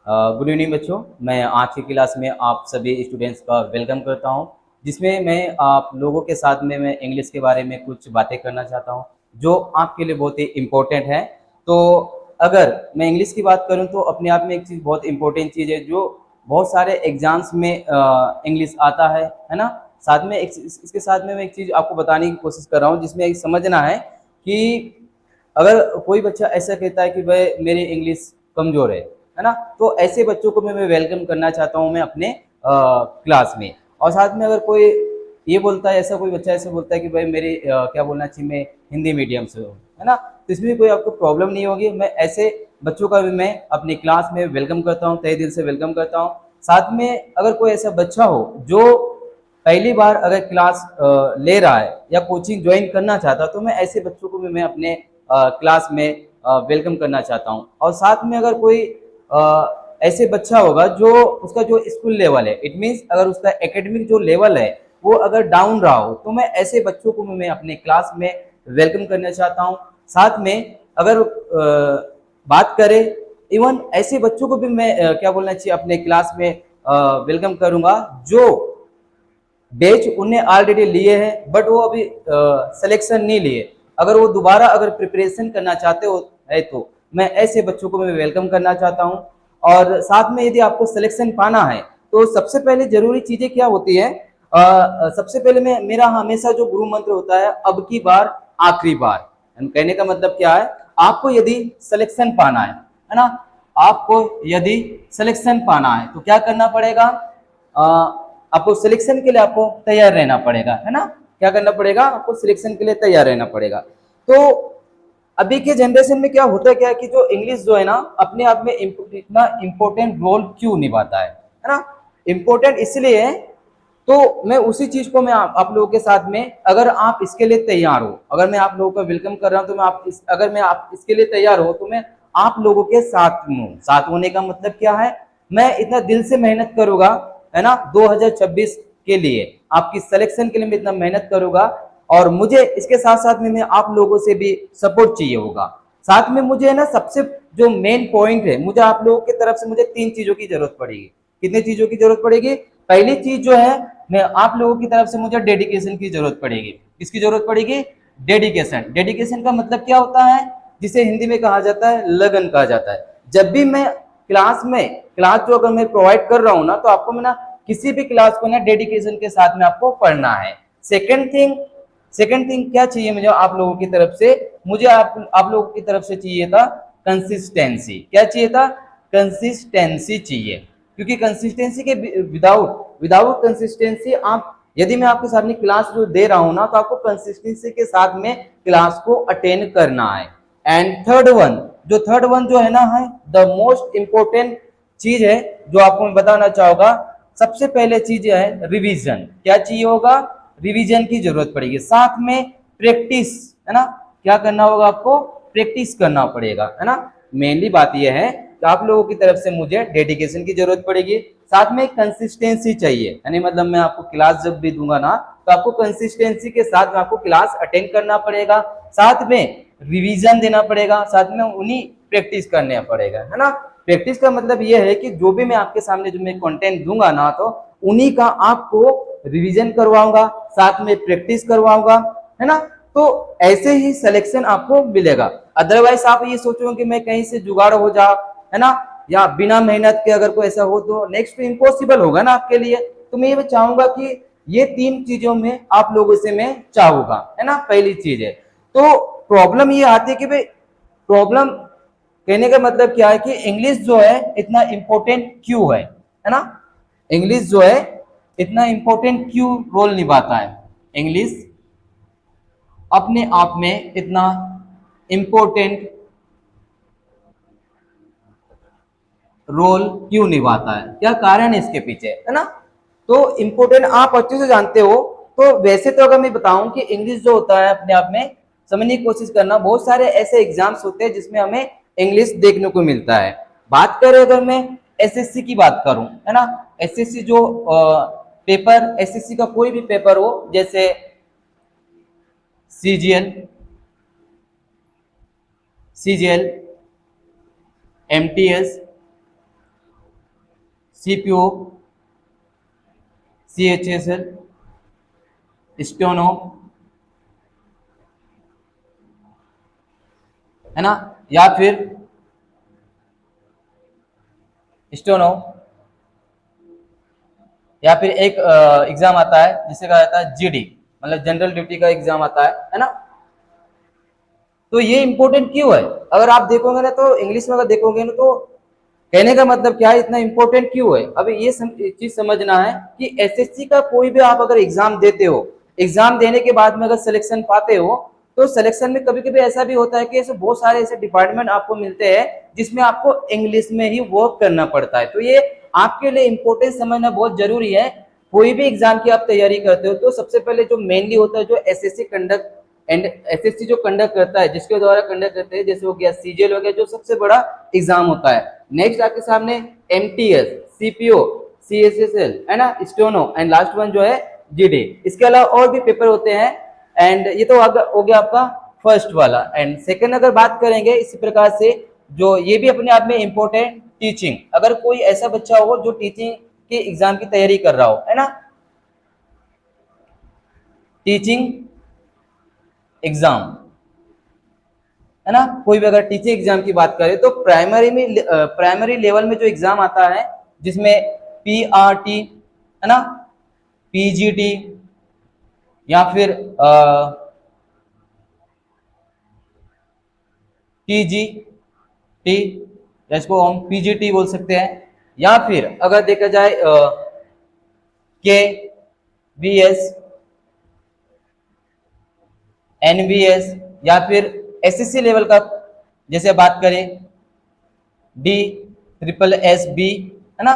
Good evening बच्चों। मैं आज की क्लास में आप सभी स्टूडेंट्स का वेलकम करता हूं, जिसमें मैं आप लोगों के साथ में मैं इंग्लिश के बारे में कुछ बातें करना चाहता हूं जो आपके लिए बहुत ही इम्पोर्टेंट है। तो अगर मैं इंग्लिश की बात करूं तो अपने आप में एक चीज़ बहुत इंपॉर्टेंट चीज़ है जो बहुत सारे एग्जाम्स में इंग्लिश आता है ना। साथ में इसके साथ में मैं एक चीज़ आपको बताने की कोशिश कर रहा हूँ जिसमें एक समझना है कि अगर कोई बच्चा ऐसा कहता है कि भाई मेरी इंग्लिश कमज़ोर है ना, तो ऐसे बच्चों को मैं वेलकम करना चाहता हूँ मैं अपने क्लास में। और साथ में अगर कोई ये बोलता है, ऐसा कोई बच्चा ऐसे बोलता है कि भाई मेरी क्या बोलना चाहिए, मैं हिंदी मीडियम से हूँ, है ना, तो इसमें भी कोई आपको प्रॉब्लम नहीं होगी। मैं ऐसे बच्चों का भी मैं अपनी क्लास में वेलकम करता हूँ, तहे दिल से वेलकम करता हूँ। साथ में अगर कोई ऐसा बच्चा हो जो पहली बार अगर क्लास ले रहा है या कोचिंग ज्वाइन करना चाहता, तो मैं ऐसे बच्चों को भी मैं अपने क्लास में वेलकम करना चाहता हूँ। और साथ में अगर कोई ऐसे बच्चा होगा जो उसका जो स्कूल लेवल है, इट मीन्स अगर उसका एकेडमिक जो लेवल है वो अगर डाउन रहा हो, तो मैं ऐसे बच्चों को मैं अपने क्लास में वेलकम करना चाहता हूँ। साथ में अगर बात करें, इवन ऐसे बच्चों को भी मैं क्या बोलना चाहिए, अपने क्लास में वेलकम करूंगा जो बैच उन्हें ऑलरेडी लिए हैं बट वो अभी सिलेक्शन नहीं लिए। अगर वो दोबारा अगर प्रिपरेशन करना चाहते हो है तो मैं ऐसे बच्चों को मैं वेलकम करना चाहता हूं। और साथ में यदि आपको सिलेक्शन पाना है तो सबसे पहले जरूरी चीजें क्या होती है, सबसे पहले मैं मेरा हमेशा जो गुरु मंत्र होता है, अब की बार आखिरी बार। कहने का मतलब क्या है, आपको यदि सिलेक्शन पाना है ना, आपको यदि सिलेक्शन पाना है तो क्या करना पड़ेगा, आपको सिलेक्शन के लिए आपको तैयार रहना पड़ेगा, है ना। क्या करना पड़ेगा, आपको सिलेक्शन के लिए तैयार रहना पड़ेगा। तो अभी के जनरेशन में क्या होता है, क्या है कि जो इंग्लिश जो है ना अपने आप में इतना इम्पोर्टेंट रोल क्यों निभाता है ना। इम्पोर्टेंट इसलिए है, तो मैं उसी चीज को मैं आप लोगों के साथ में, अगर आप इसके लिए तैयार हो, अगर मैं आप लोगों का वेलकम कर रहा हूं तो मैं अगर मैं आप इसके लिए तैयार हो तो मैं आप लोगों के साथ हूँ। साथ होने का मतलब क्या है, मैं इतना दिल से मेहनत करूंगा, है ना, 2026 के लिए आपकी सिलेक्शन के लिए मैं इतना मेहनत करूंगा। और मुझे इसके साथ साथ में आप लोगों से भी सपोर्ट चाहिए होगा। साथ में मुझे ना सबसे जो मेन पॉइंट है, मुझे आप लोगों की तरफ से मुझे 3 चीजों की जरूरत पड़ेगी। कितनी चीजों की जरूरत पड़ेगी, पहली चीज जो है, मैं आप लोगों की तरफ से मुझे डेडिकेशन की जरूरत पड़ेगी। किसकी जरूरत पड़ेगी, डेडिकेशन। डेडिकेशन का मतलब क्या होता है, जिसे हिंदी में कहा जाता है लगन कहा जाता है। जब भी मैं क्लास जो अगर मैं प्रोवाइड कर रहा हूं ना, तो आपको मैं ना किसी भी क्लास को ना डेडिकेशन के साथ में आपको पढ़ना है। सेकंड थिंग क्या चाहिए मुझे आप लोगों की तरफ से, मुझे आप लोगों की तरफ से चाहिए था कंसिस्टेंसी। क्या चाहिए था, कंसिस्टेंसी चाहिए। क्योंकि कंसिस्टेंसी के विदाउट विदाउट कंसिस्टेंसी, आप यदि मैं आपके सामने क्लास जो दे रहा हूं ना, तो आपको कंसिस्टेंसी के साथ में क्लास को अटेंड करना है। एंड थर्ड वन जो है ना, है द मोस्ट इंपोर्टेंट चीज है जो आपको मैं बताना चाहूंगा। सबसे पहले चीज है रिवीजन। क्या चाहिए होगा, रिवीजन की जरूरत पड़ेगी। साथ में प्रैक्टिस, है ना, क्या करना होगा, आपको प्रैक्टिस करना पड़ेगा, है ना। मेनली बात यह है कि आप लोगों की तरफ से मुझे डेडिकेशन की जरूरत पड़ेगी, साथ में कंसिस्टेंसी चाहिए। यानी मतलब मैं आपको क्लास जब भी दूंगा ना, तो आपको कंसिस्टेंसी के साथ में आपको क्लास अटेंड करना पड़ेगा, साथ में रिवीजन देना पड़ेगा, साथ में उन्हीं प्रैक्टिस करना पड़ेगा, है ना। प्रैक्टिस का मतलब यह है कि जो भी मैं आपके सामने जो मैं कंटेंट दूंगा ना, तो उन्हीं का आपको रिवीजन करवाऊंगा, साथ में प्रैक्टिस करवाऊंगा, है ना। तो ऐसे ही सिलेक्शन आपको मिलेगा। अदरवाइज आप ये सोचो कि मैं कहीं से जुगाड़ हो जा, है ना, या बिना मेहनत के अगर कोई ऐसा हो तो नेक्स्ट तो इम्पॉसिबल होगा ना आपके लिए। तो मैं ये चाहूंगा कि ये 3 चीजों में आप लोगों से मैं चाहूंगा, है ना। पहली चीज है, तो प्रॉब्लम ये आती है कि भाई, प्रॉब्लम कहने का मतलब क्या है कि इंग्लिश जो है इतना इंपॉर्टेंट क्यों है ना। इंग्लिश जो है इतना इंपॉर्टेंट क्यों रोल निभाता है, इंग्लिश अपने आप में इतना इंपॉर्टेंट रोल क्यों निभाता है, क्या कारण है इसके पीछे, है ना। तो इंपॉर्टेंट आप अच्छे से जानते हो। तो वैसे तो अगर मैं बताऊं कि इंग्लिश जो होता है अपने आप में, समझने की कोशिश करना, बहुत सारे ऐसे एग्जाम्स होते हैं जिसमें हमें इंग्लिश देखने को मिलता है। बात करें अगर मैं एसएससी की बात करूं, है ना, एसएससी जो पेपर, एसएससी का कोई भी पेपर हो, जैसे CGL, CGL, MTS, CPO, CHSL, steno, है ना, या फिर स्टेनो, या फिर एक एग्जाम आता है जिसे कहा जाता है जीडी, मतलब जनरल ड्यूटी का एग्जाम आता है ना। तो ये इंपॉर्टेंट क्यों है? अगर आप देखोगे ना तो इंग्लिश में अगर देखोगे ना तो कहने का मतलब क्या है, इतना इंपॉर्टेंट क्यों है? अभी ये चीज समझना है कि एसएससी का कोई भी आप अगर एग्जाम देते हो, एग्जाम देने के बाद में अगर सिलेक्शन पाते हो, तो सिलेक्शन में कभी कभी ऐसा भी होता है कि ऐसे बहुत सारे ऐसे डिपार्टमेंट आपको मिलते हैं जिसमें आपको इंग्लिश में ही वर्क करना पड़ता है। तो ये आपके लिए इंपॉर्टेंट समझना बहुत जरूरी है। कोई भी एग्जाम की आप तैयारी करते हो तो सबसे पहले जो मेनली होता है, जो एसएससी कंडक्ट एंड एसएससी जो कंडक्ट करता है, जिसके द्वारा कंडक्ट करते हैं, जैसे हो गया सीजीएल हो गया, जो सबसे बड़ा एग्जाम होता है। नेक्स्ट आपके सामने एमटीएस, सीपीओ, सीएसएसएल, है ना, स्टेनो, एंड लास्ट वन जो है जीडी। इसके अलावा और भी पेपर होते हैं। एंड ये तो हो गया आपका फर्स्ट वाला। एंड सेकंड अगर बात करेंगे इसी प्रकार से, जो ये भी अपने आप में इंपॉर्टेंट, टीचिंग। अगर कोई ऐसा बच्चा हो जो टीचिंग के एग्जाम की तैयारी कर रहा हो, है ना, टीचिंग एग्जाम, है ना, कोई भी अगर टीचिंग एग्जाम की बात करें तो प्राइमरी लेवल में जो एग्जाम आता है जिसमें पीआरटी, है ना, पीजीटी, या फिर टीजीटी, इसको हम पीजीटी बोल सकते हैं, या फिर अगर देखा जाए के वीएस, एनवीएस, या फिर एसएससी लेवल का जैसे बात करें डी ट्रिपल एस बी, है ना।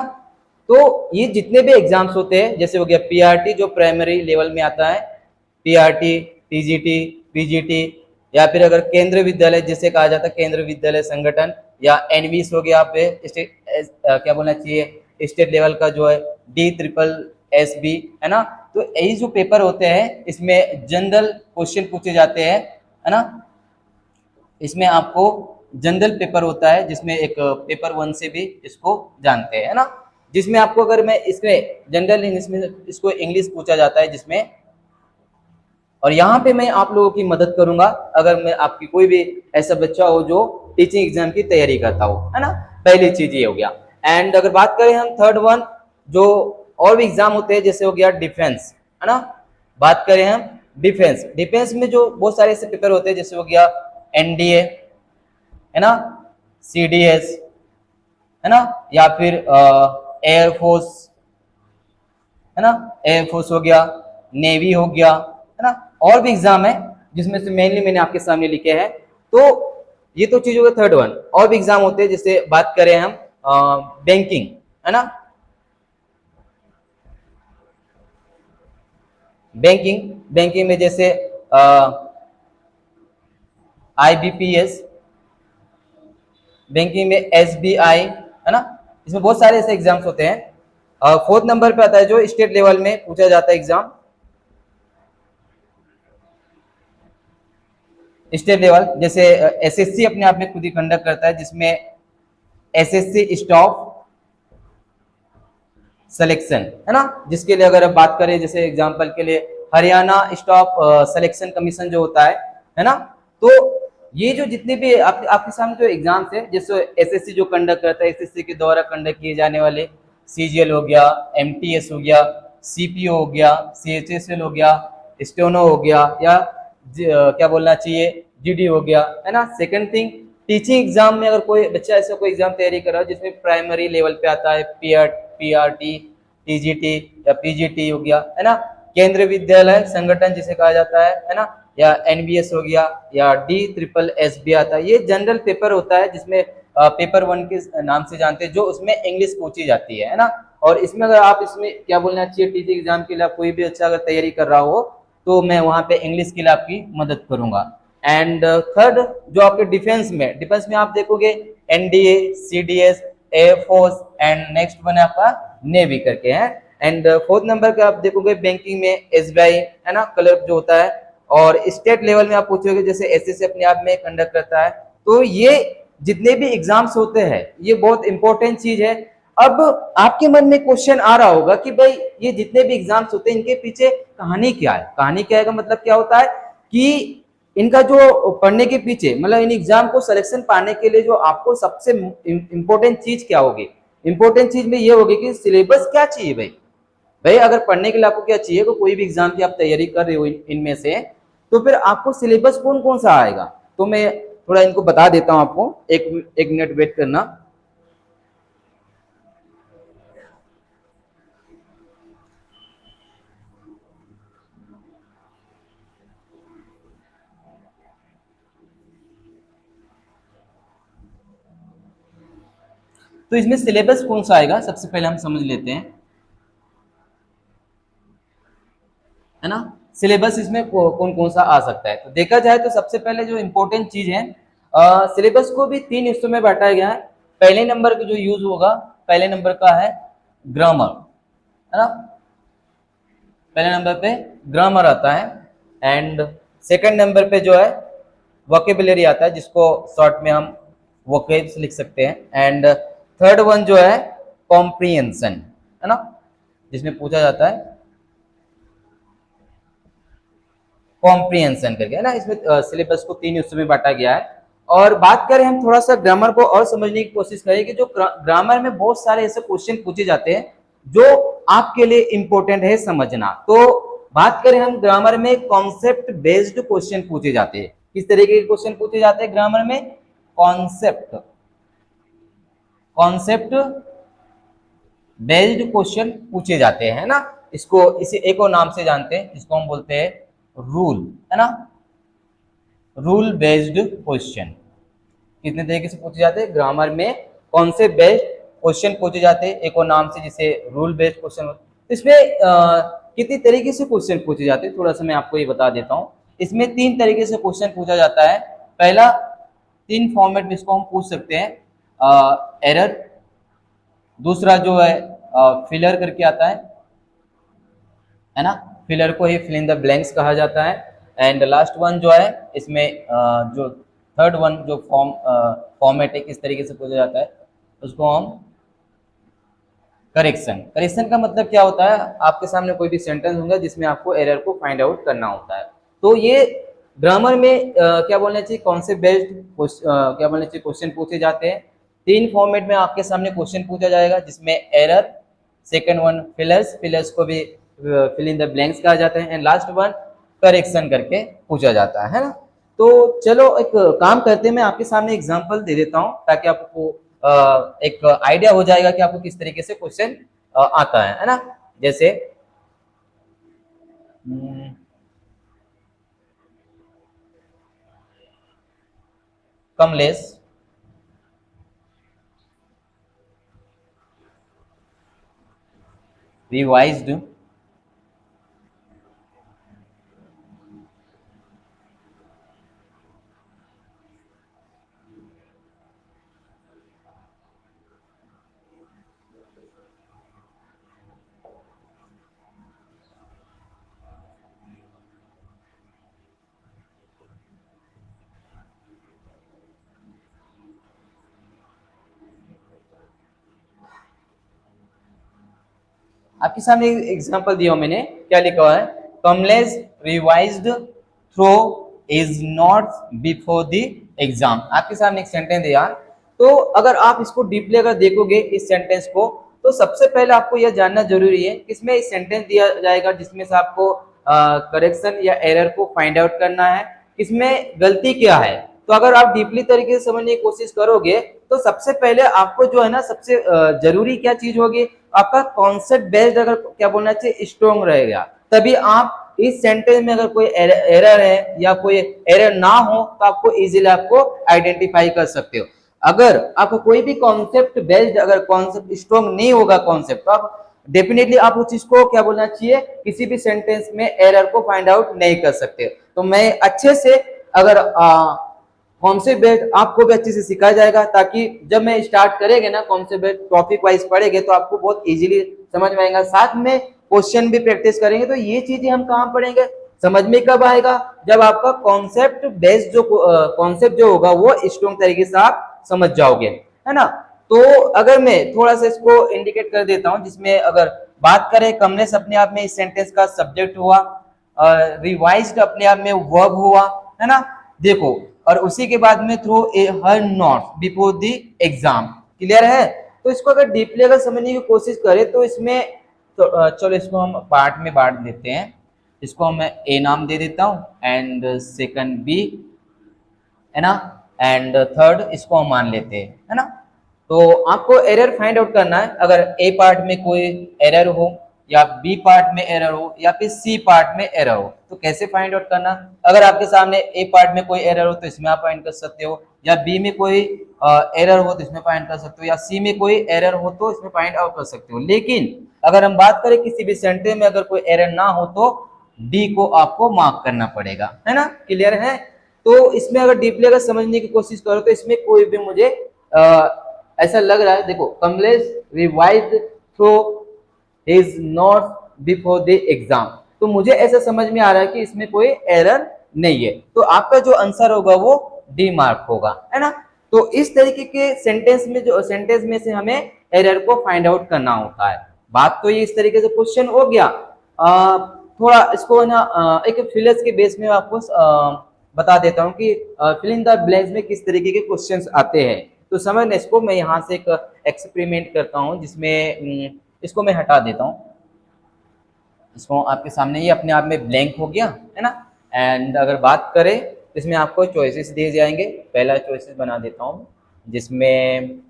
तो ये जितने भी एग्जाम्स होते हैं, जैसे हो गया पीआरटी जो प्राइमरी लेवल में आता है, पीआरटी, टीजीटी, पीजीटी, या फिर अगर केंद्रीय विद्यालय जिसे कहा जाता है केंद्रीय विद्यालय संगठन, या एनवीएस हो गया पे क्या बोलना चाहिए स्टेट लेवल का जो है डी ट्रिपल एस बी, है ना। तो यही जो पेपर होते हैं इसमें जनरल क्वेश्चन पूछे जाते हैं, है ना। इसमें आपको जनरल पेपर होता है जिसमें एक पेपर 1 से भी इसको जानते हैं, है ना, जिसमें आपको अगर मैं इसमें जनरल इंग्लिश में इसको इंग्लिश पूछा जाता है जिसमें, और यहाँ पे मैं आप लोगों की मदद करूंगा अगर मैं आपकी कोई भी ऐसा बच्चा हो जो टीचिंग एग्जाम की तैयारी करता हो, है ना। पहली चीज ये हो गया। एंड अगर बात करें हम थर्ड वन, जो और भी एग्जाम होते हैं जैसे हो गया डिफेंस, है ना। बात करें हम डिफेंस, डिफेंस में जो बहुत सारे ऐसे पेपर होते हैं जैसे हो गया एनडीए, है ना, सीडीएस, है ना, या फिर एयरफोर्स, है ना, एयरफोर्स हो गया, नेवी हो गया, है ना, और भी एग्जाम है जिसमें से मेनली मैंने आपके सामने लिखे हैं। तो ये तो चीज हो गया थर्ड वन। और भी एग्जाम होते हैं जैसे बात करें हम बैंकिंग, है ना, बैंकिंग में जैसे आईबीपीएस, बैंकिंग में एसबीआई, है ना। इसमें बहुत सारे ऐसे एग्जाम्स होते हैं। फोर्थ नंबर पे आता है जो स्टेट लेवल में पूछा जाता है एग्जाम, स्टेट लेवल जैसे एसएससी अपने आप में खुद ही कंडक्ट करता है, जिसमें एसएससी स्टाफ सिलेक्शन, है ना, जिसके लिए अगर आप बात करें जैसे एग्जांपल के लिए हरियाणा स्टाफ सिलेक्शन कमीशन जो होता है ना। तो ये जो जितने भी आपके सामने जो एग्जाम्स है, जैसे एसएससी जो कंडक्ट करता है, एसएससी के द्वारा कंडक्ट किए जाने वाले सीजीएल हो गया, एमटीएस हो गया, सीपीओ हो गया, सीएचएसएल हो गया, स्टेनो हो गया, या क्या बोलना चाहिए जीडी हो गया, है ना। सेकंड थिंग, टीचिंग एग्जाम में अगर कोई बच्चा ऐसा कोई एग्जाम तैयारी कर रहा है जिसमें प्राइमरी लेवल पे आता है पीआरटी, टीजीटी या पीजीटी हो गया, है ना, केंद्रीय विद्यालय संगठन जिसे कहा जाता है ना, या एनबीएस हो गया, या डी ट्रिपल एस बी आता है। ये जनरल पेपर होता है जिसमें पेपर 1 के नाम से जानते हैं, जो उसमें इंग्लिश पूछी जाती है ना। और इसमें अगर आप इसमें क्या बोलना चाहिए टीचिंग एग्जाम के लिए आप कोई भी अच्छा अगर तैयारी कर रहा हो तो मैं वहां पे इंग्लिश के लिए आपकी मदद करूंगा। एंड थर्ड जो आपके डिफेंस में आप देखोगे NDA, CDS, air force, and next one है आपका नेवी करके है। एंड फोर्थ नंबर पे आप देखोगे बैंकिंग में एसबीआई, है ना, क्लर्क जो होता है। और स्टेट लेवल में आप पूछोगे जैसे एसएससी अपने आप में कंडक्ट करता है। तो ये जितने भी एग्जाम्स होते हैं ये बहुत इंपॉर्टेंट चीज है। अब आपके मन में क्वेश्चन आ रहा होगा कि भाई ये जितने भी एग्जाम्स होते हैं इनके पीछे कहानी क्या है। कहानी क्या है का मतलब क्या होता है कि इनका जो पढ़ने के पीछे मतलब इन एग्जाम को सिलेक्शन पाने के लिए जो आपको सबसे इम्पोर्टेंट चीज क्या होगी, इम्पोर्टेंट चीज में ये होगी कि सिलेबस क्या चाहिए। भाई भाई अगर पढ़ने के लिए आपको क्या चाहिए, तो कोई भी एग्जाम की आप तैयारी कर रहे हो इनमें से, तो फिर आपको सिलेबस कौन कौन सा आएगा। तो मैं थोड़ा इनको बता देता हूं आपको, एक मिनट वेट करना। तो इसमें सिलेबस कौन सा आएगा सबसे पहले हम समझ लेते हैं, है ना। सिलेबस इसमें कौन कौन सा आ सकता है। तो देखा जाए तो सबसे पहले जो इम्पोर्टेंट चीज है, सिलेबस को भी 3 हिस्सों में बांटा गया है। पहले नंबर का जो यूज होगा, पहले नंबर का है ग्रामर, है ना। पहले नंबर पे ग्रामर आता है, एंड सेकंड नंबर पे जो है वोकेबुलरी आता है, जिसको शॉर्ट में हम वोकेब्स लिख सकते हैं, एंड थर्ड वन जो है कॉम्प्रिहेंशन, है ना, जिसमें पूछा जाता है कॉम्प्रिहेंशन करके, है ना। इसमें सिलेबस को 3 हिस्सों में बांटा गया है। और बात करें हम थोड़ा सा ग्रामर को और समझने की कोशिश करें कि जो ग्रामर में बहुत सारे ऐसे क्वेश्चन पूछे जाते हैं जो आपके लिए इंपॉर्टेंट है समझना। तो बात करें हम ग्रामर में कॉन्सेप्ट बेस्ड क्वेश्चन पूछे जाते हैं। किस तरीके के क्वेश्चन पूछे जाते हैं ग्रामर में? कॉन्सेप्ट बेस्ड क्वेश्चन पूछे जाते हैं ना। इसको इसी एक और नाम से जानते हैं, जिसको हम बोलते हैं रूल, है ना। रूल बेस्ड क्वेश्चन कितने तरीके से पूछे जाते हैं ग्रामर में, कॉन्सेप्ट बेस्ड क्वेश्चन पूछे जाते हैं एक और नाम से, जिसे रूल बेस्ड क्वेश्चन। तो इसमें कितनी तरीके से क्वेश्चन पूछे जाते हैं थोड़ा सा मैं आपको ये बता देता हूँ। इसमें 3 तरीके से क्वेश्चन पूछा जाता है। पहला 3 फॉर्मेट में इसको हम पूछ सकते हैं, एरर, दूसरा जो है फिलर करके आता है ना, फिलर को ही फिल इन द ब्लैंक्स कहा जाता है, एंड लास्ट वन जो है इसमें जो थर्ड वन जो फॉर्मेट है किस तरीके से पूछा जाता है उसको हम करेक्शन का मतलब क्या होता है, आपके सामने कोई भी सेंटेंस होगा जिसमें आपको एरर को फाइंड आउट करना होता है। तो ये ग्रामर में क्या बोलना चाहिए, कॉन्सेप्ट बेस्ड क्या बोलना चाहिए क्वेश्चन पूछे जाते हैं। 3 फॉर्मेट में आपके सामने क्वेश्चन पूछा जाएगा, जिसमें एरर, सेकंड वन फिलर्स को भी फिल इन द ब्लैंक्स कहा जाता है, एंड लास्ट वन करेक्शन करके पूछा जाता है ना। तो चलो एक काम करते हैं, मैं आपके सामने एग्जांपल दे देता हूं ताकि आपको एक आइडिया हो जाएगा कि आपको किस तरीके से क्वेश्चन आता है ना। जैसे कमलेश रिवाइज्ड आपके सामने एग्जांपल दिया मैंने, क्या लिखा हुआ है, Kamlesh revised through his notes before the exam. आपके सामने एक सेंटेंस दिया, तो अगर आप इसको डीपली अगर देखोगे इस सेंटेंस को, तो सबसे पहले आपको यह जानना जरूरी है किसमें इस सेंटेंस दिया जाएगा जिसमें से आपको करेक्शन या एरर को फाइंड आउट करना है, किसमें गलती क्या है। तो अगर आप डीपली तरीके से समझने की कोशिश करोगे तो सबसे पहले आपको जो है ना सबसे जरूरी क्या चीज होगी, आपका कॉन्सेप्ट बेस्ड अगर क्या बोलना चाहिए स्ट्रॉन्ग रहेगा, तभी आप इस सेंटेंस में अगर कोई एरर है या कोई एरर ना हो तो आपको इजीली आपको आइडेंटिफाई कर सकते हो। अगर आपको कोई भी कॉन्सेप्ट बेस्ड अगर कॉन्सेप्ट स्ट्रॉन्ग नहीं होगा कॉन्सेप्ट, तो आप डेफिनेटली आप उस चीज को क्या बोलना चाहिए, किसी भी सेंटेंस में एरर को फाइंड आउट नहीं कर सकते। तो मैं अच्छे से अगर कॉन्सेप्ट बेस्ड आपको भी अच्छे से सिखाया जाएगा, ताकि जब मैं स्टार्ट करेंगे ना कॉन्सेप्ट बेस्ड टॉपिक वाइज पढ़ेंगे तो आपको बहुत इजीली समझ में आएगा। साथ में क्वेश्चन भी प्रैक्टिस करेंगे। तो ये चीजें हम कहाँ पढ़ेंगे, समझ में कब आएगा, जब आपका कॉन्सेप्ट बेस्ड जो कॉन्सेप्ट जो होगा वो स्ट्रॉन्ग तरीके से आप समझ जाओगे, है ना। तो अगर मैं थोड़ा सा इसको इंडिकेट कर देता हूं, जिसमें अगर बात करें कमलेस अपने आप में इस सेंटेंस का सब्जेक्ट हुआ, रिवाइज्ड अपने आप में वर्ब हुआ, है ना। देखो, और उसी के बाद में through a her notes before the exam, clear है। तो इसको अगर डीपली अगर समझने की कोशिश करें तो इसमें तो चलो इसको हम पार्ट में बांट देते हैं। इसको मैं ए नाम दे देता हूं एंड सेकंड बी, है ना, एंड थर्ड इसको हम मान लेते हैं, है ना। तो आपको एरर फाइंड आउट करना है, अगर ए पार्ट में कोई एरर हो या बी पार्ट में एरर हो या फिर सी पार्ट में एरर हो, तो कैसे फाइंड आउट करना। अगर आपके सामने ए पार्ट में कोई एरर हो तो इसमें आप फाइंड कर सकते हो, या बी में कोई एरर हो तो इसमें फाइंड कर सकते हो, या सी में कोई एरर हो तो इसमें फाइंड आउट कर सकते हो। लेकिन अगर हम बात करें किसी भी सेंटेंस में अगर कोई एरर ना हो तो डी को आपको मार्क करना पड़ेगा, है ना, क्लियर है। तो इसमें अगर डीपली अगर समझने की कोशिश करो तो इसमें कोई भी मुझे ऐसा लग रहा है, देखो, Kamlesh revise through his notes before the exam, तो मुझे ऐसा समझ में आ रहा है कि इसमें कोई एरर नहीं है, तो आपका जो आंसर होगा वो डी मार्क होगा, है ना। तो इस तरीके के सेंटेंस में से हमें एरर को फाइंड आउट करना होता है। बात तो ये इस तरीके से क्वेश्चन हो गया। थोड़ा इसको ना एक फिलर्स के बेस में आपको बता देता हूँ कि फिल इन द ब्लैंक्स में किस तरीके के क्वेश्चंस आते हैं। तो समझने इसको मैं यहाँ से एक एक्सपेरिमेंट करता हूँ, जिसमें इसको मैं हटा देता हूँ। इसको आपके सामने ये अपने आप में ब्लैंक हो गया, है ना। एंड अगर बात करें इसमें आपको चॉइसेस दिए जाएंगे। पहला चॉइसेस बना देता हूँ जिसमें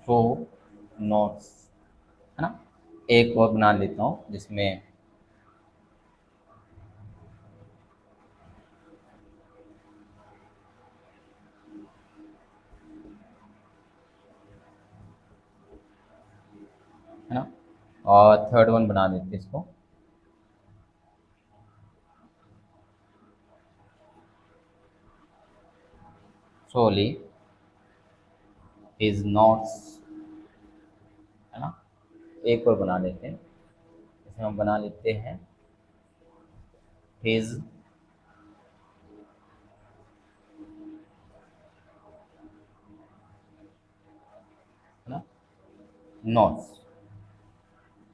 शो नोट्स, है ना। एक और बना लेता हूँ जिसमें है ना, और थर्ड वन बना देते हैं इसको सोली इज नोट्स, है ना। एक और बना लेते हैं, इसमें हम बना लेते हैं हिज नोट्स,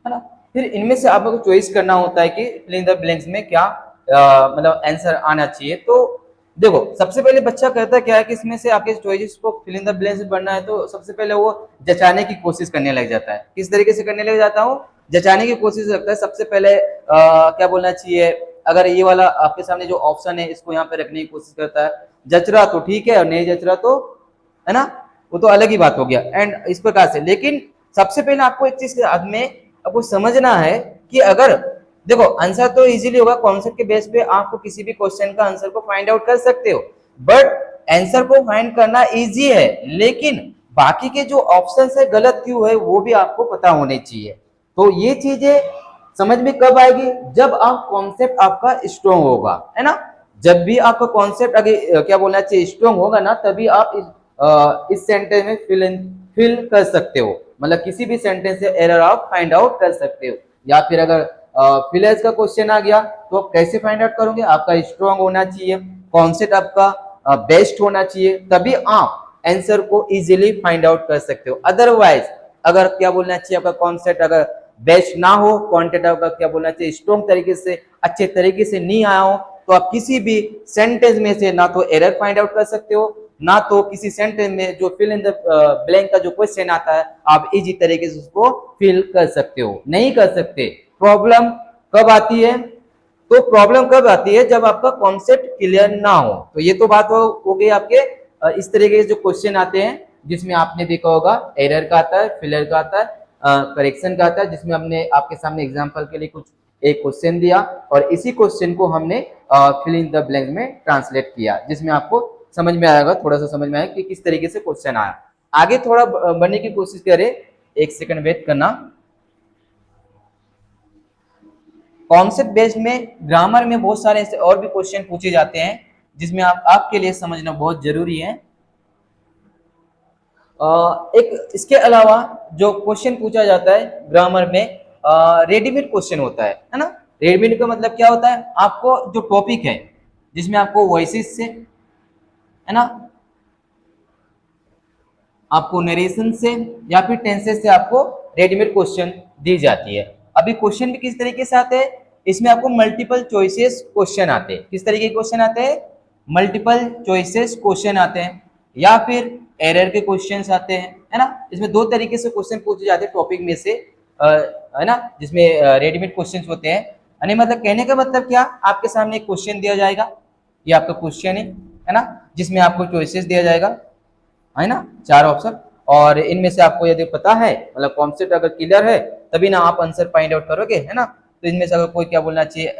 है ना। फिर इनमें से आपको चॉइस करना होता है कि फिल इन द ब्लैंक्स में क्या मतलब आंसर आना चाहिए। तो देखो, सबसे पहले बच्चा कहता क्या है कि इसमें से आपके चॉइसेस को फिल इन द ब्लैंक्स बनना है, तो सबसे पहले वो जचाने की कोशिश करने लग जाता है। किस तरीके से करने लग जाता हूँ, जचाने की कोशिश करता है। सबसे पहले क्या बोलना चाहिए, अगर ये वाला आपके सामने जो ऑप्शन है इसको यहाँ पे रखने की कोशिश करता है। जच रहा तो ठीक है, और नहीं जच रहा तो, है ना, वो तो अलग ही बात हो गया। एंड इस प्रकार से, लेकिन सबसे पहले आपको एक चीज के हाथ में आपको समझना है कि अगर देखो आंसर तो इजीली होगा, कॉन्सेप्ट के बेस पे आपको किसी भी क्वेश्चन का आंसर को फाइंड आउट कर सकते हो, बट आंसर को फाइंड करना इजी है, लेकिन बाकी के जो ऑप्शंस है गलत क्यों है वो भी आपको पता होने चाहिए। तो ये चीजें समझ में कब आएगी, जब आप कॉन्सेप्ट आपका स्ट्रॉन्ग होगा, है ना। जब भी आपका कॉन्सेप्ट आगे क्या बोलना चाहिए स्ट्रॉन्ग होगा ना, तभी आप इस सेंटेंस में फिल कर सकते हो, मतलब किसी भी सेंटेंस से एरर आप फाइंड आउट कर सकते हो। या फिर अगर फिलर्स का क्वेश्चन आ गया तो आप कैसे फाइंड आउट करोगे, आपका स्ट्रॉन्ग होना चाहिए, कॉन्सेप्ट आपका बेस्ट होना चाहिए, तभी आप आंसर को इजीली फाइंड आउट कर सकते हो। अदरवाइज अगर क्या बोलना चाहिए आपका कॉन्सेप्ट अगर बेस्ट ना हो, क्वांटिटी आपका क्या बोलना चाहिए स्ट्रॉन्ग तरीके से अच्छे तरीके से नहीं आया हो, तो आप किसी भी सेंटेंस में से ना तो एरर फाइंड आउट कर सकते हो, ना तो किसी सेंटेंस में जो फिल इन द ब्लैंक का जो क्वेश्चन आता है आप इजी तरीके से उसको फिल कर सकते हो। नहीं कर सकते। प्रॉब्लम कब आती है, तो प्रॉब्लम कब आती है जब आपका कॉन्सेप्ट क्लियर ना हो। तो ये तो बात हो गई आपके इस तरीके के जो क्वेश्चन आते हैं जिसमें आपने देखा होगा एरर का आता है, फिलर का आता है, करेक्शन का आता है, जिसमें हमने आपके सामने एग्जांपल के लिए कुछ एक क्वेश्चन दिया और इसी क्वेश्चन को हमने फिल इन द ब्लैंक में ट्रांसलेट किया, जिसमें आपको समझ में आएगा, थोड़ा सा समझ में आएगा कि किस तरीके से क्वेश्चन आया। आगे थोड़ा बढ़ने की कोशिश करें, एक सेकंड वेट करना। कॉन्सेप्ट बेस्ड में ग्रामर में बहुत सारे ऐसे और भी क्वेश्चन पूछे जाते हैं जिसमें आपके लिए समझना बहुत जरूरी है। एक इसके अलावा जो क्वेश्चन पूछा जाता है ग्रामर में, रेडीमेड क्वेश्चन होता है ना। रेडीमेड का मतलब क्या होता है, आपको जो टॉपिक है जिसमें आपको वॉइसेस से, है ना, आपको नरेशन से या फिर टेंसेस से आपको रेडीमेड क्वेश्चन दी जाती है। अभी क्वेश्चन भी किस तरीके से आते हैं, इसमें आपको मल्टीपल चॉइसेस क्वेश्चन आते हैं। किस तरीके के क्वेश्चन आते हैं, मल्टीपल चॉइसेस क्वेश्चन आते हैं, या फिर एरर के क्वेश्चंस आते हैं, है ना। इसमें दो तरीके से क्वेश्चन पूछे जाते हैं टॉपिक में से, है ना, जिसमें रेडीमेड क्वेश्चंस होते हैं। यानी मतलब कहने का मतलब क्या, आपके सामने एक क्वेश्चन दिया जाएगा, ये आपका क्वेश्चन है ना, जिसमें आपको चॉइसेस दिया जाएगा, है ना, 4 ऑप्शन, और इनमें से आपको यदि पता है, मतलब कॉन्सेप्ट अगर क्लियर है तभी ना आप आंसर फाइंड आउट करोगे, है ना। तो इनमें से अगर कोई क्या बोलना चाहिए,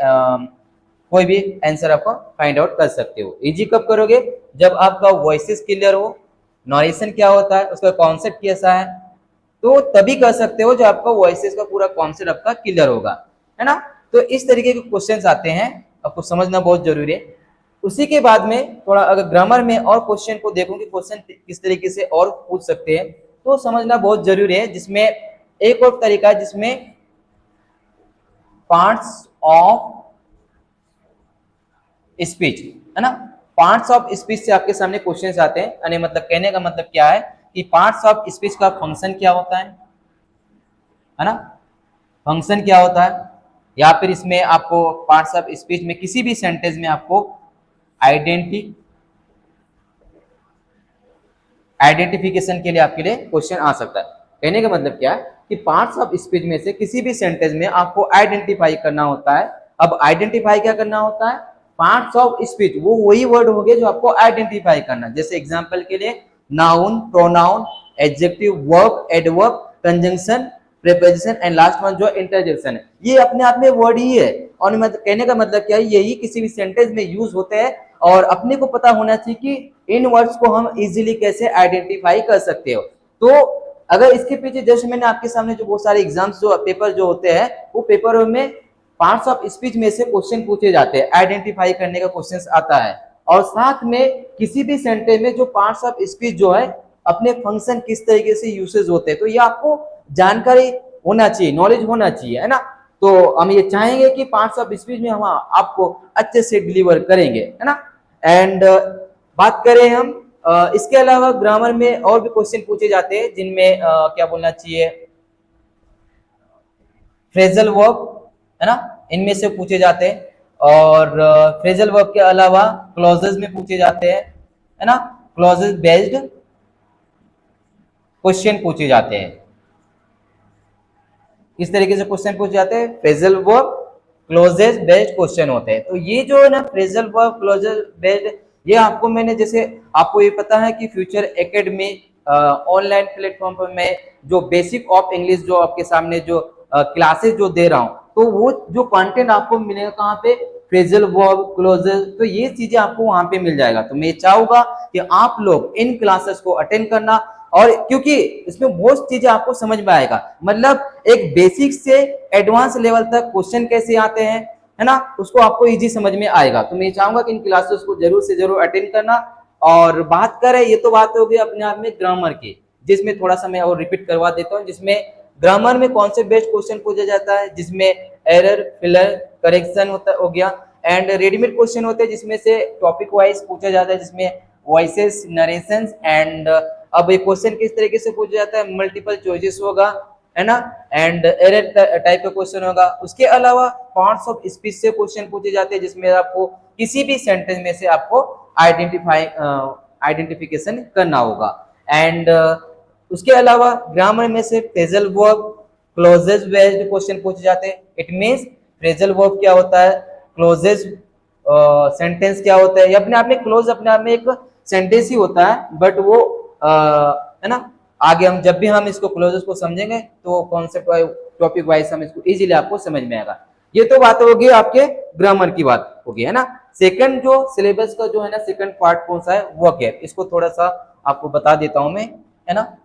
कोई भी आंसर आपको फाइंड आउट कर सकते हो। इजी कब करोगे, जब आपका वॉइसेस क्लियर हो, नॉरेशन क्या होता है, उसका कॉन्सेप्ट कैसा है, तो तभी कर सकते हो जब आपका वॉइसेस का पूरा कॉन्सेप्ट आपका क्लियर होगा, है ना। तो इस तरीके के क्वेश्चंस आते हैं, आपको समझना बहुत जरूरी है। उसी के बाद में थोड़ा अगर ग्रामर में और क्वेश्चन को देखो कि क्वेश्चन किस तरीके से और पूछ सकते हैं, तो समझना बहुत जरूरी है। जिसमें एक और तरीका है, जिसमें पार्ट्स ऑफ स्पीच, है ना, पार्ट्स ऑफ स्पीच से आपके सामने क्वेश्चंस आते हैं। यानी मतलब कहने का मतलब क्या है कि पार्ट्स ऑफ स्पीच का फंक्शन क्या होता है ना, फंक्शन क्या होता है, या फिर इसमें आपको पार्ट्स ऑफ स्पीच में किसी भी सेंटेंस में आपको आइडेंटिफिकेशन के लिए आपके लिए क्वेश्चन आ सकता है। कहने का मतलब क्या है कि पार्ट्स ऑफ स्पीच में से किसी भी सेंटेंस में आपको आइडेंटिफाई करना होता है। अब आइडेंटिफाई क्या करना होता है, पार्ट्स ऑफ स्पीच वो वही वर्ड हो गए जो आपको आइडेंटिफाई करना। जैसे एग्जांपल के लिए noun, pronoun, adjective, verb, adverb, conjunction, preposition and last one जो इंटरजेक्शन है, ये अपने आप में वर्ड ही है। और मतलब कहने का मतलब क्या है, यही किसी भी सेंटेंस में यूज होते हैं, और अपने को पता होना चाहिए कि इन वर्ड्स को हम इजीली कैसे आइडेंटिफाई कर सकते हो। तो अगर इसके पीछे जैसे मैंने आपके सामने जो बहुत सारे एग्जाम्स जो पेपर जो होते हैं, वो पेपरों में पार्ट्स ऑफ स्पीच में से क्वेश्चन पूछे जाते हैं, आइडेंटिफाई करने का क्वेश्चन आता है। और साथ में किसी भी सेंटेंस में जो पार्ट्स ऑफ स्पीच जो है अपने फंक्शन किस तरीके से यूसेज होते हैं, तो ये आपको जानकारी होना चाहिए, नॉलेज होना चाहिए, है ना। तो हम ये चाहेंगे कि पार्ट्स ऑफ स्पीच में हम आपको अच्छे से डिलीवर करेंगे, है ना। एंड बात करें हम इसके अलावा ग्रामर में और भी क्वेश्चन पूछे जाते हैं, जिनमें क्या बोलना चाहिए, फ्रेजल वर्ब, है ना, इनमें से पूछे जाते हैं। और फ्रेजल वर्ब के अलावा क्लॉजेज में पूछे जाते हैं, है ना, क्लॉजेज बेस्ड क्वेश्चन पूछे जाते हैं। इस तरीके से क्वेश्चन पूछे जाते हैं, phrasal verb clauses based question होते हैं। तो ये जो है ना फ्रेजल वर्ब क्लॉजेज बेस्ड, ये आपको मैंने जैसे आपको ये पता है कि फ्यूचर एकेडमी ऑनलाइन प्लेटफॉर्म पर मैं जो बेसिक ऑफ इंग्लिश जो आपके सामने जो क्लासेस जो दे रहा हूँ, तो वो जो कंटेंट आपको मिलेगा कहाँ पे, फ्रेजल वर्ब क्लॉजेज, तो ये चीजें आपको वहां पे मिल जाएगा। तो मैं चाहूंगा कि आप लोग इन क्लासेस को अटेंड करना, और क्योंकि इसमें बहुत चीजें आपको समझ में आएगा, मतलब एक बेसिक से एडवांस लेवल तक क्वेश्चन कैसे आते हैं, है ना, उसको आपको इजी समझ में आएगा। तो मैं चाहूंगा कि इन क्लासेस को जरूर से जरूर अटेंड करना। और बात करें, ये तो बात हो गई अपने आप में ग्रामर की, जिसमें थोड़ा सा मैं और रिपीट करवा देता हूँ। जिसमें ग्रामर में कॉन्सेप्ट बेस्ड क्वेश्चन पूछा जाता है, जिसमें एरर, फिलर, करेक्शन होता हो गया, एंड रेडीमेड क्वेश्चन होते हैं जिसमें से टॉपिक वाइज पूछा जाता है, जिसमें वॉइसेस, नरेशंस, एंड अब ये क्वेश्चन किस तरीके से पूछा जाता है, मल्टीपल चॉइसेस होगा, है ना, एंड एरर टाइप का क्वेश्चन होगा। उसके अलावा पार्ट्स ऑफ स्पीच से क्वेश्चन पूछे जाते हैं, जिसमें आपको किसी भी सेंटेंस में से आपको आइडेंटिफिकेशन करना होगा। एंड उसके अलावा ग्रामर में से phrasal verb clauses based question पूछे जाते हैं। इट मींस फ्रेजल वर्ब क्या होता है, क्लॉजेज सेंटेंस क्या होता है, ये अपने आप में क्लोज अपने आप में एक सेंटेंस ही होता है, बट वो है ना, आगे हम जब भी हम इसको क्लोजेस को समझेंगे तो कॉन्सेप्ट वाइज, टॉपिक वाइज हम इसको इजीली आपको समझ में आएगा। ये तो बात होगी आपके ग्रामर की बात होगी, है ना। सेकंड जो सिलेबस का जो है ना सेकंड पार्ट कौन सा है, वर्क है, इसको थोड़ा सा आपको बता देता हूं मैं, है ना,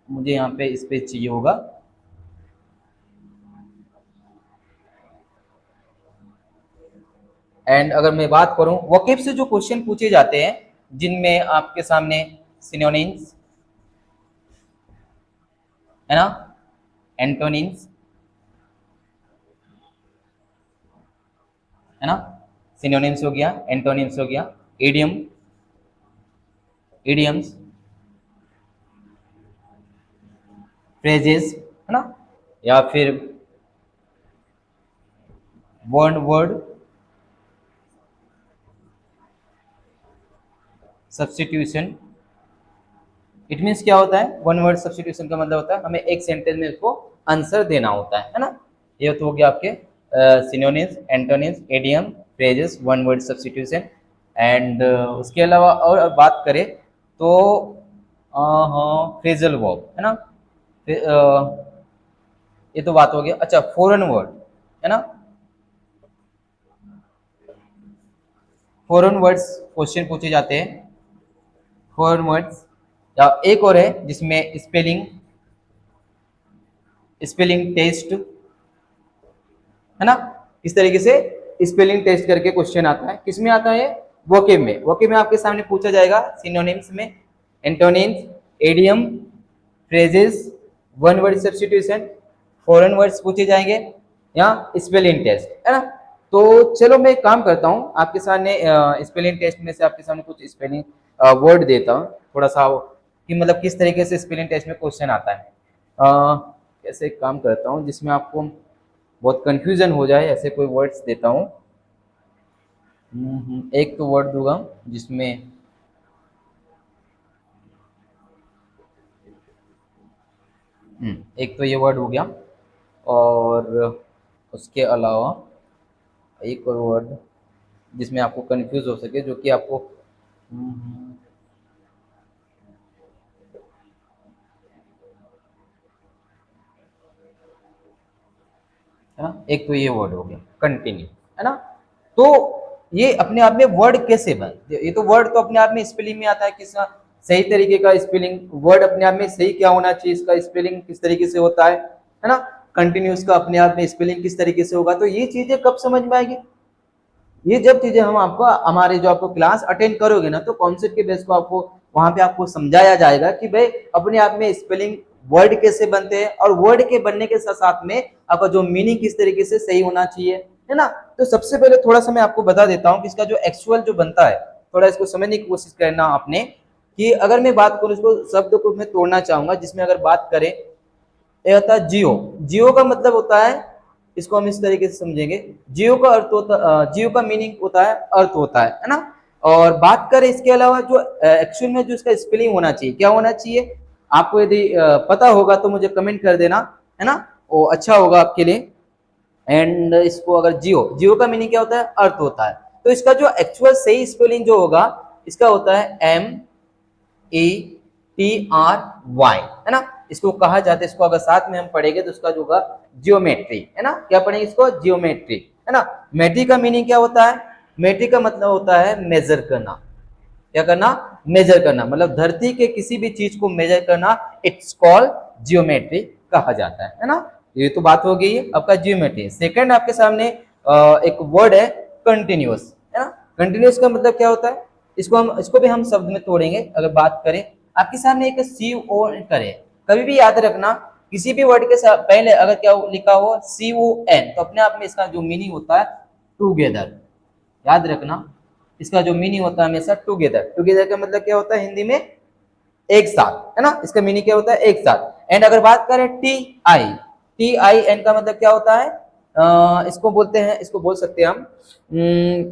मुझे यहाँ पे स्पेस चाहिए होगा। एंड अगर मैं बात करूं वोकैब से जो क्वेश्चन पूछे जाते हैं, जिनमें आपके सामने सिनोनिम्स, है ना, एंटोनिम्स, है ना। सिनोनिम्स हो गया, एंटोनिम्स हो गया, इडियम, इडियम्स, फ्रेजेस, है ना, या फिर one word substitution. It means क्या होता है, वन वर्ड सब्स्टिट्यूशन का मतलब होता है हमें एक सेंटेंस में उसको आंसर देना होता है ना। ये तो हो गया आपके synonyms, antonyms, idiom, phrases, one word substitution. And उसके अलावा और बात करें तो हाँ, फ्रेजल वर्ब, है ना। ये तो बात हो गया। अच्छा, फॉरेन वर्ड, है ना, फॉरेन वर्ड्स क्वेश्चन पूछे जाते हैं, फॉरेन वर्ड्स। या एक और है जिसमें स्पेलिंग, स्पेलिंग टेस्ट, है ना। इस तरीके से स्पेलिंग टेस्ट करके क्वेश्चन आता है, किसमें आता है, वोकेब में। वोकेब में आपके सामने पूछा जाएगा सिनोनिम्स में, antonyms, idiom, phrases, one word substitution, foreign words पूछे जाएंगे या स्पेलिंग टेस्ट, है ना। तो चलो मैं एक काम करता हूँ, आपके सामने स्पेलिंग टेस्ट में से आपके सामने कुछ स्पेलिंग वर्ड देता हूँ, थोड़ा सा कि मतलब किस तरीके से स्पेलिंग टेस्ट में क्वेश्चन आता है। कैसे एक काम करता हूँ जिसमें आपको बहुत कंफ्यूजन हो जाए, ऐसे कोई वर्ड्स देता हूँ। एक तो वर्ड दूंगा जिसमें एक तो ये वर्ड हो गया, और उसके अलावा एक और वर्ड जिसमें आपको कंफ्यूज हो सके, जो कि आपको है ना। एक तो ये वर्ड हो गया कंटिन्यू, है ना। तो ये अपने आप में वर्ड कैसे बन, ये तो वर्ड तो अपने आप में स्पेलिंग में आता है, किस सही तरीके का स्पेलिंग, वर्ड अपने आप में सही क्या होना चाहिए, इसका स्पेलिंग किस तरीके से होता है ना। कंटिन्यूस का अपने आप में स्पेलिंग किस तरीके से होगा, तो ये चीजें कब समझ में आएगी, ये जब चीजें हम आपको हमारे जो आपको क्लास अटेंड करोगे ना, तो कॉन्सेप्ट के बेस को आपको वहां पे आपको समझाया जाएगा कि भाई अपने आप में स्पेलिंग वर्ड कैसे बनते हैं, और वर्ड के बनने के साथ साथ में आपका जो मीनिंग किस तरीके से सही होना चाहिए, है ना। तो सबसे पहले थोड़ा सा मैं आपको बता देता हूँ कि इसका जो एक्चुअल जो बनता है, थोड़ा इसको समझने की कोशिश करना आपने, कि अगर मैं बात करूँ इसको शब्द को मैं तोड़ना चाहूंगा, जिसमें अगर बात करें, ये होता है जियो। जियो का मतलब होता है, इसको हम इस तरीके से समझेंगे, जियो का अर्थ होता, जियो का मीनिंग होता है, अर्थ होता है ना। और बात करें इसके अलावा जो एक्चुअल में जो इसका स्पेलिंग होना चाहिए, क्या होना चाहिए, आपको यदि पता होगा तो मुझे कमेंट कर देना, है ना, वो अच्छा होगा आपके लिए। एंड इसको अगर जियो, जियो का मीनिंग क्या होता है, अर्थ होता है। तो इसका जो एक्चुअल सही स्पेलिंग जो होगा, इसका होता है METRY, है ना। इसको कहा जाता है, इसको अगर साथ में हम पढ़ेंगे तो इसका जो होगा जियोमेट्री, है ना। क्या पढ़ेंगे इसको, जियोमेट्री, है ना। मेट्री का मीनिंग क्या होता है, मेट्री का मतलब होता है मेजर करना, क्या करना, मेजर करना, मतलब धरती के किसी भी चीज को मेजर करना, इट्स कॉल्ड जियोमेट्री कहा जाता है ना। ये तो बात हो गई आपका जियोमेट्री। सेकंड आपके सामने एक वर्ड है कंटिन्यूअस, है ना। कंटिन्यूअस का मतलब क्या होता है, इसको भी हम शब्द में तोड़ेंगे। अगर बात करें, आपके सामने एक CO करे, कभी भी याद रखना, किसी भी वर्ड के साथ पहले अगर क्या लिखा हो CON, तो अपने आप में इसका जो मीनिंग होता है टूगेदर, याद रखना। इसका जो मीनिंग होता है हमेशा टुगेदर, टुगेदर का मतलब क्या होता है हिंदी में, एक साथ, है ना। इसका मीनिंग क्या होता है, एक साथ। एंड अगर बात करें TIN का मतलब क्या होता है, इसको बोलते हैं, इसको बोल सकते हैं हम,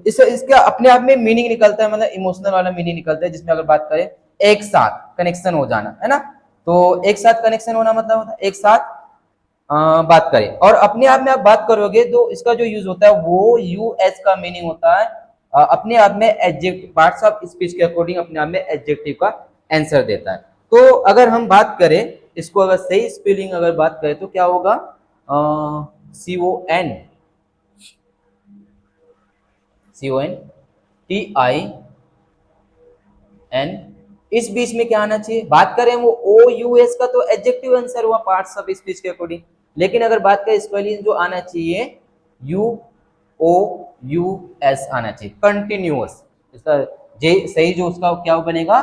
इसका अपने आप में मीनिंग निकलता है, मतलब इमोशनल वाला मीनिंग निकलता है, जिसमें अगर बात करें एक साथ कनेक्शन हो जाना, है ना। तो एक साथ कनेक्शन होना मतलब होता है एक साथ बात करें। और अपने आप में आप बात करोगे तो इसका जो यूज होता है वो US का मीनिंग होता है, अपने आप में एडजेक्टिव, पार्ट्स ऑफ स्पीच के अकॉर्डिंग अपने आप में एडजेक्टिव का आंसर देता है। तो अगर हम बात करें इसको, अगर सही स्पेलिंग अगर बात करें तो क्या होगा, CONTIN, इस बीच में क्या आना चाहिए, बात करें वो OUS का, तो एडजेक्टिव आंसर हुआ पार्ट्स ऑफ स्पीच के अकॉर्डिंग। लेकिन अगर बात करें स्पेलिंग जो आना चाहिए UOUS आना चाहिए, कंटिन्यूअस, इसका सही जो उसका क्या बनेगा,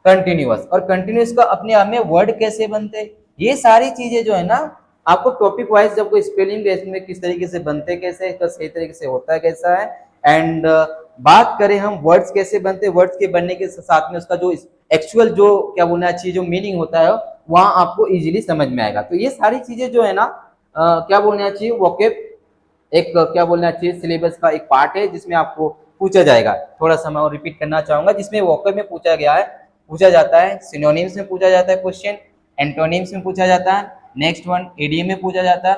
कंटिन्यूअस। और कंटिन्यूअस का अपने आप में वर्ड कैसे बनते हैं, ये सारी चीजें जो है ना, आपको टॉपिक वाइज जब कोई स्पेलिंग में किस तरीके से बनते कैसे, इसका सही तरीके से होता है कैसा है, एंड बात करें हम वर्ड्स कैसे बनते हैं, वर्ड्स के बनने के साथ में उसका जो एक्चुअल जो क्या बोलना चाहिए जो मीनिंग होता है वहां आपको इजीली समझ में आएगा। तो ये सारी चीजें जो है ना क्या बोलना चाहिए वोकेब एक क्या बोलना चाहिए सिलेबस का एक पार्ट है जिसमें आपको पूछा जाएगा। थोड़ा सा मैं और रिपीट करना चाहूंगा जिसमें वोकेब में पूछा गया है, पूछा जाता है, सिनोनिम्स में पूछा जाता है क्वेश्चन, एंटोनिम्स में पूछा जाता है, नेक्स्ट वन इडियम में पूछा जाता है,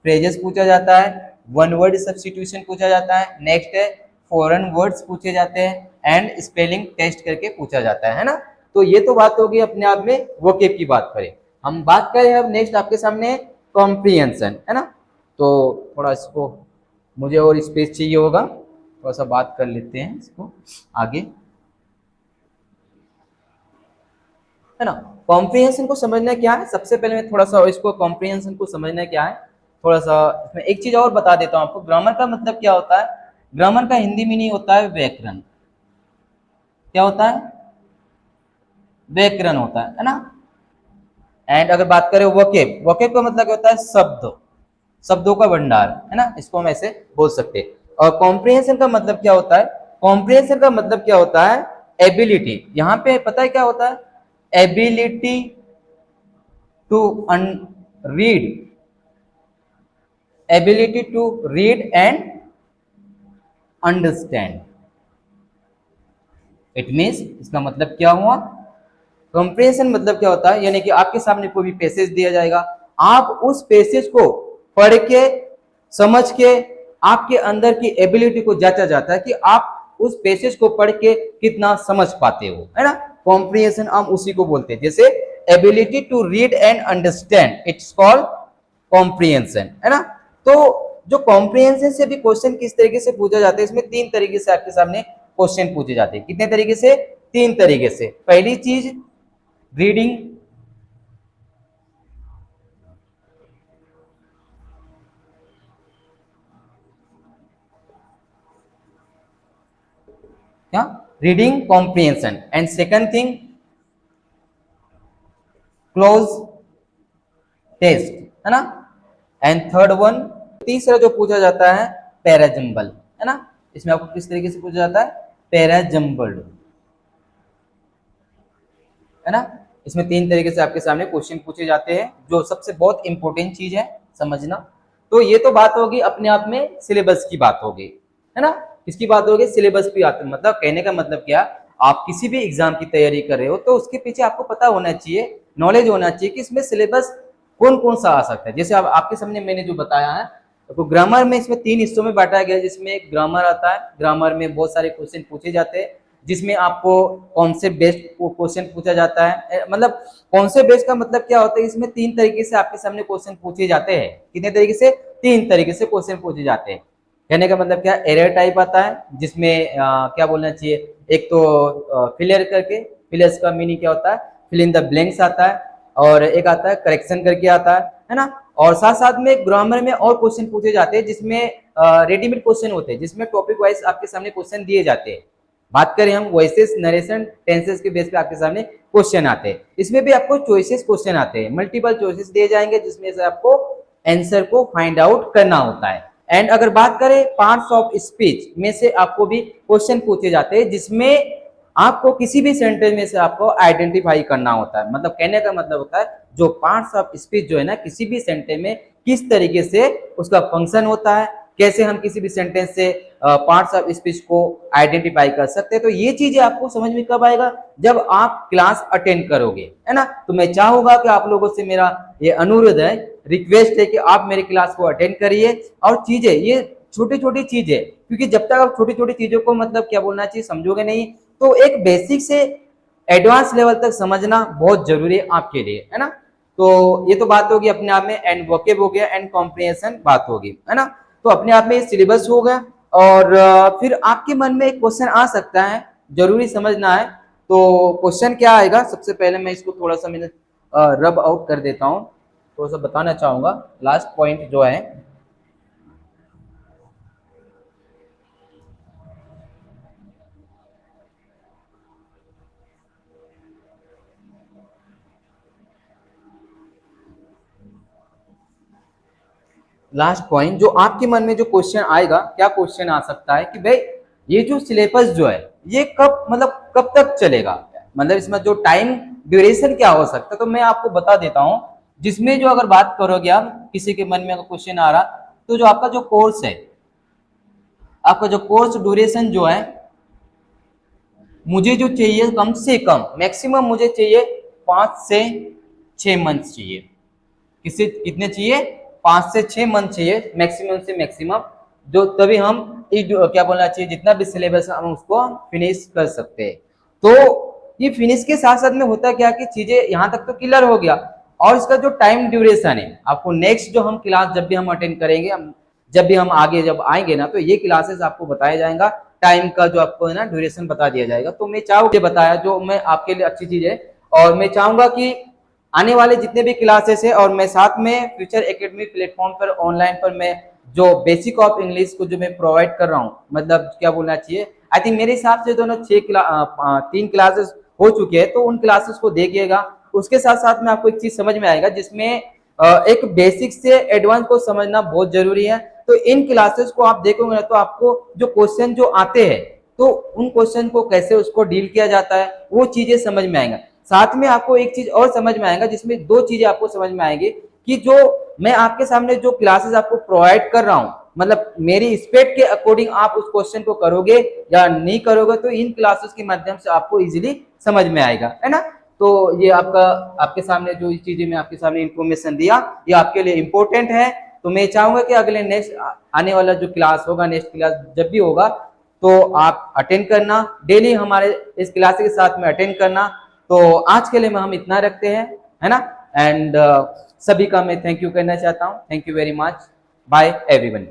फ्रेजेस पूछा जाता है, वन वर्ड सब्स्टिट्यूशन पूछा जाता है, नेक्स्ट है फॉरेन वर्ड्स पूछे जाते हैं एंड स्पेलिंग टेस्ट करके पूछा जाता है ना। तो ये तो बात होगी अपने आप में वोकेब की बात करें। हम बात करें अब नेक्स्ट आपके सामने कॉम्प्रिहेंशन है ना। तो थोड़ा इसको मुझे और स्पेस चाहिए होगा, थोड़ा सा बात कर लेते हैं इसको आगे, है ना। कॉम्प्रिहेंशन को समझना क्या है, सबसे पहले मैं थोड़ा सा इसको कॉम्प्रिहेंशन को समझना क्या है थोड़ा सा इसमें एक चीज और बता देता हूं आपको। ग्रामर का मतलब क्या होता है, ग्रामर का हिंदी मीनिंग होता है व्याकरण। क्या होता है, व्याकरण होता है ना। एंड अगर बात करें वोकेब, वोकेब का मतलब क्या होता है शब्द, शब्दों का भंडार है ना, इसको हम ऐसे बोल सकते हैं। और कॉम्प्रिहेंशन का मतलब क्या होता है, कॉम्प्रिहेंशन का मतलब क्या होता है एबिलिटी, यहाँ पे पता है क्या होता है ability to read, ability to read and understand. It means इसका मतलब क्या हुआ, कंप्रेशन मतलब क्या होता है, यानी कि आपके सामने कोई भी पैसेज दिया जाएगा, आप उस पैसेज को पढ़ के समझ के आपके अंदर की एबिलिटी को जांचा जाता है कि आप उस पैसेज को पढ़ के कितना समझ पाते हो, है ना। कॉम्प्रिहेंशन हम उसी को बोलते हैं, जैसे ability to read and understand it's called comprehension, है ना। तो जो कॉम्प्रिहेंशन से भी क्वेश्चन किस तरीके से पूछा जाता है, इसमें तीन तरीके से आपके सामने क्वेश्चन पूछे जाते हैं। कितने तरीके से, तीन तरीके से। पहली चीज रीडिंग, क्या reading comprehension, and second thing cloze test, है ना। एंड थर्ड वन, तीसरा जो पूछा जाता है पैराजम्बल, है ना। इसमें आपको किस तरीके से पूछा जाता है पैराजम्बल, है ना। इसमें तीन तरीके से आपके सामने क्वेश्चन पूछे जाते हैं, जो सबसे बहुत इंपॉर्टेंट चीज है समझना। तो ये तो बात होगी अपने आप में सिलेबस की बात होगी, है ना। किसकी बात होगी, सिलेबस की बात। मतलब कहने का मतलब क्या, आप किसी भी एग्जाम की तैयारी कर रहे हो तो उसके पीछे आपको पता होना चाहिए, नॉलेज होना चाहिए कि इसमें सिलेबस कौन कौन सा आ सकता है। जैसे अब आपके सामने मैंने जो बताया है, तो ग्रामर में इसमें तीन हिस्सों में बांटा गया है, जिसमें ग्रामर आता है, ग्रामर में बहुत सारे क्वेश्चन पूछे जाते हैं, जिसमें आपको कॉन्सेप्ट बेस्ड क्वेश्चन पूछा जाता है। मतलब कॉन्सेप्ट बेस्ड का मतलब क्या होता है, इसमें तीन तरीके से आपके सामने क्वेश्चन पूछे जाते हैं। कितने तरीके से, तीन तरीके से क्वेश्चन पूछे जाते हैं। कहने का मतलब क्या, एरर टाइप आता है जिसमें क्या बोलना चाहिए, एक तो फिलर करके, फिलर्स का मीनिंग क्या होता है फिल इन द ब्लैंक्स आता है, और एक आता है करेक्शन करके आता है ना। और साथ साथ में ग्रामर में और क्वेश्चन पूछे जाते हैं जिसमें रेडीमेड क्वेश्चन होते हैं, जिसमें टॉपिक वाइज आपके सामने क्वेश्चन दिए जाते हैं। बात करें हम वॉइसेस, नरेशन, टेंसेस के बेस पे आपके सामने क्वेश्चन आते हैं। इसमें भी आपको चॉइसेस क्वेश्चन आते हैं, मल्टीपल चॉइसेस दिए जाएंगे जिसमें से आपको आंसर को फाइंड आउट करना होता है। एंड अगर बात करें पार्ट्स ऑफ स्पीच में से आपको भी क्वेश्चन पूछे जाते हैं, जिसमें आपको किसी भी सेंटेंस में से आपको आइडेंटिफाई करना होता है। मतलब कहने का मतलब होता है जो पार्ट्स ऑफ स्पीच जो है ना, किसी भी सेंटेंस में किस तरीके से उसका फंक्शन होता है, कैसे हम किसी भी सेंटेंस से पार्ट्स ऑफ स्पीच को आइडेंटिफाई कर सकते हैं। तो ये चीजें आपको समझ में कब आएगा, जब आप क्लास अटेंड करोगे, है ना। तो मैं चाहूंगा कि आप लोगों से मेरा ये अनुरोध है, रिक्वेस्ट है कि आप मेरी क्लास को अटेंड करिए। और चीजें ये छोटी छोटी चीजें, क्योंकि जब तक आप छोटी छोटी चीजों को मतलब क्या बोलना चाहिए समझोगे नहीं, तो एक बेसिक से एडवांस लेवल तक समझना बहुत जरूरी है आपके लिए, है ना। तो ये तो बात होगी अपने आप में, एंड वोकेब हो गया, एंड कॉम्प्रिहेंशन बात होगी, है ना। तो अपने आप में ये सिलेबस हो गया। और फिर आपके मन में एक क्वेश्चन आ सकता है, जरूरी समझना है। तो क्वेश्चन क्या आएगा, सबसे पहले मैं इसको थोड़ा सा मैंने रब आउट कर देता हूँ, थोड़ा सा बताना चाहूंगा लास्ट पॉइंट जो है। लास्ट पॉइंट, जो आपके मन में जो क्वेश्चन आएगा, क्या क्वेश्चन आ सकता है कि भाई ये जो सिलेबस जो है ये कब मतलब कब तक चलेगा, मतलब इसमें जो टाइम ड्यूरेशन क्या हो सकता है। तो मैं आपको बता देता हूं, जिसमें जो अगर बात करोगे आप, किसी के मन में अगर क्वेश्चन आ रहा, तो जो आपका जो कोर्स है, आपका जो कोर्स ड्यूरेशन जो है, मुझे जो चाहिए कम से कम मैक्सिमम मुझे चाहिए 5 से 6 मंथ चाहिए। किसे कितने चाहिए? 5 से 6 मंथ चाहिए मैक्सिमम से मैक्सिमम, जो तभी हम क्या बोलना चाहिए, जितना भी सिलेबस हम उसको फिनिश कर सकते हैं। तो ये फिनिश के साथ साथ में होता क्या कि चीजें यहाँ तक तो क्लियर हो गया, और इसका जो टाइम ड्यूरेशन है, आपको नेक्स्ट जो हम क्लास जब भी हम अटेंड करेंगे, हम जब भी हम आगे जब आएंगे ना, तो ये क्लासेस आपको बताया जाएगा, टाइम का जो आपको है ना ड्यूरेशन बता दिया जाएगा। तो मैं चाहूँ बताया जो मैं आपके लिए अच्छी चीज है, और मैं चाहूंगा कि आने वाले जितने भी क्लासेस है, और मैं साथ में फ्यूचर एकेडमी प्लेटफॉर्म पर ऑनलाइन पर मैं जो बेसिक ऑफ इंग्लिश को जो मैं प्रोवाइड कर रहा हूँ, मतलब क्या बोलना चाहिए, आई थिंक मेरे हिसाब से दोनों 3 क्लासेस हो चुके हैं, तो उन क्लासेस को देखिएगा। उसके साथ साथ में आपको एक चीज समझ में आएगा, जिसमें एक बेसिक से एडवांस को समझना बहुत जरूरी है। तो इन क्लासेस को आप देखोगे ना, तो आपको जो क्वेश्चन जो आते हैं, तो उन क्वेश्चन को कैसे उसको डील किया जाता है, वो चीजें समझ में आएगा। साथ में आपको एक चीज और समझ में आएगा, जिसमें 2 चीजें आपको समझ में आएंगी, कि जो मैं आपके सामने जो क्लासेस आपको प्रोवाइड कर रहा हूं, मतलब मेरी स्पीड के अकॉर्डिंग आप उस क्वेश्चन को करोगे या नहीं करोगे, तो इन क्लासेस के माध्यम से आपको इजीली समझ में आएगा, है ना। तो ये आपका आपके सामने जो चीजें मैं आपके सामने इंफॉर्मेशन दिया, ये आपके लिए इंपॉर्टेंट है। तो मैं चाहूंगा कि अगले नेक्स्ट आने वाला जो क्लास होगा, नेक्स्ट क्लास जब भी होगा, तो आप अटेंड करना, डेली हमारे इस क्लास के साथ में अटेंड करना। तो आज के लिए हम इतना रखते हैं, है ना। एंड सभी का मैं थैंक यू कहना चाहता हूँ। Thank you very much, bye everyone.